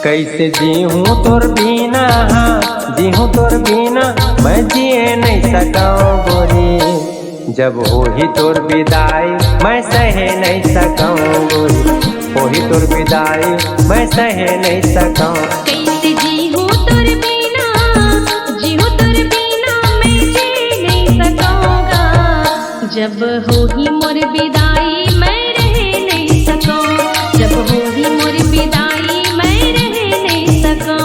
कैसे जीहूँ तोर बिना, जीहूँ तोर बिना मैं जिए नहीं सकाऊँ गोरी। जब होही तोर विदाई मैं सहे नहीं सकाऊँ गोरी, होही तोर विदाई मैं सहे नहीं सकाऊँ। कैसे जीहूँ तोर बिना, जीहूँ तोर बिना मैं जी नहीं सकाऊँगा। जब होही मोर विदाई मैं रह नहीं सकाऊँ, जब होही मोर विदाई मैं रह नहीं सकाऊँ।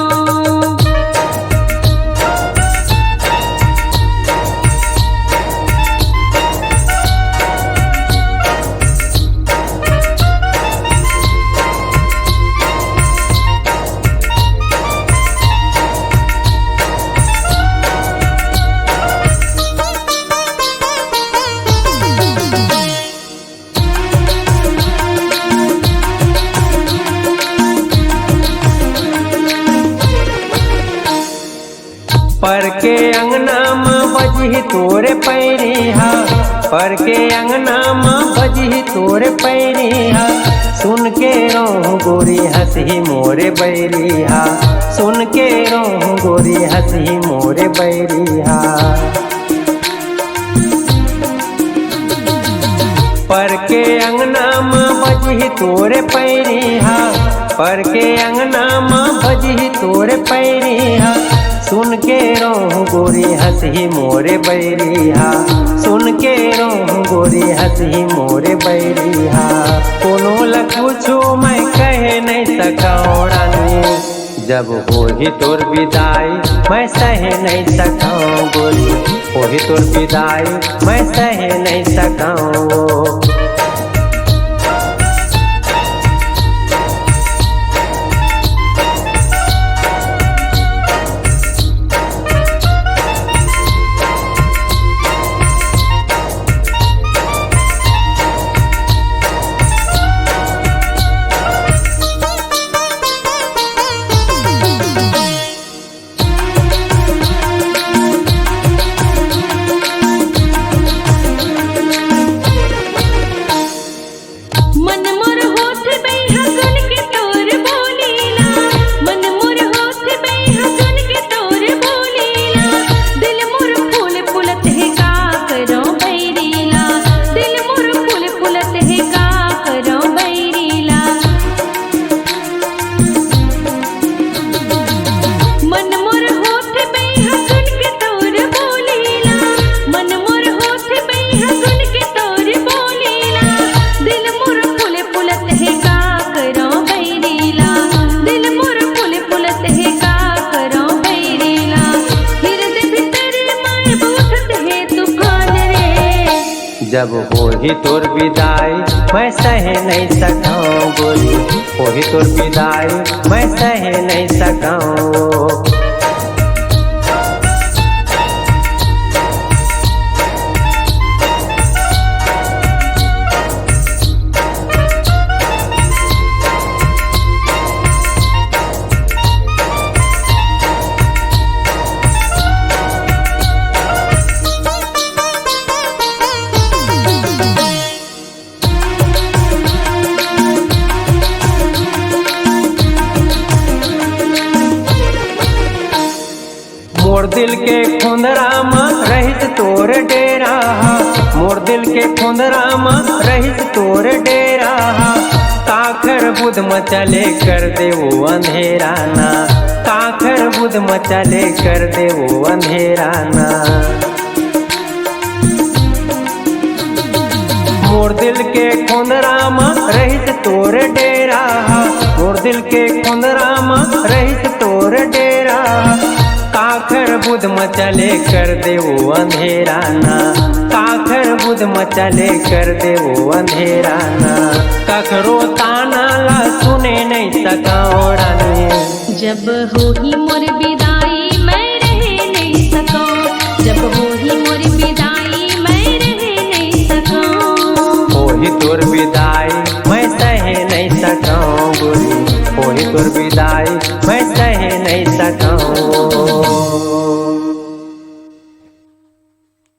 पर के अंगना में बजही तोरे पैरिहा, पर के अंगना में बजही तोरे पैरिहा। सुन के रोह गोरी हंसी मोरे बैरिहा, सुन के रोह गोरी हंसी मोरे बैरिहा। पर के अंगना में बजही तोरे पैरिहा, पर के अंगना में बजही तोरे पैरिहा। सुन के रोह गोरी हंसी मोरे बैरिहा, सुन के रोह गोरी हंसी मोरे बैरिहा। कोनो ला कुछो मैं कह नहीं सकाऊँ रानी, जब होही तोर विदाई मैं सहे नहीं सकाऊँ गोरी, होही तोर विदाई मैं सहे नहीं सकाऊँ। जब होही तोर विदाई मैं सहे नहीं सकाऊँ गोरी, होही तोर विदाई मैं सहे नहीं सकाऊँ। मोर दिल के खुंदरा में रहित तोर डेरा, मोर दिल के खुंदरा में रहित तोर डेरा। काखर बुध मचले कर दे वो अंधेरा ना, काखर बुध मचले कर दे वो अंधेरा ना। मोर दिल के खुंदरा में रहित तोर डेरा, मोर दिल के खुंदरा में रहित तोर डेरा। काखर बुध मचले कर दे वो अंधेरा ना, काखर बुध मचले कर दे वो अंधेरा ना। कखरो ताना ला सुने नहीं सकाऊँ रानी, जब होही मोर विदाई मैं रह नहीं सकाऊँ, जब होही मोर विदाई मैं रह नहीं सकाऊँ। होही तोर विदाई मैं सहे नहीं सकाऊँ गोरी, होही तोर विदाई मैं सहे नहीं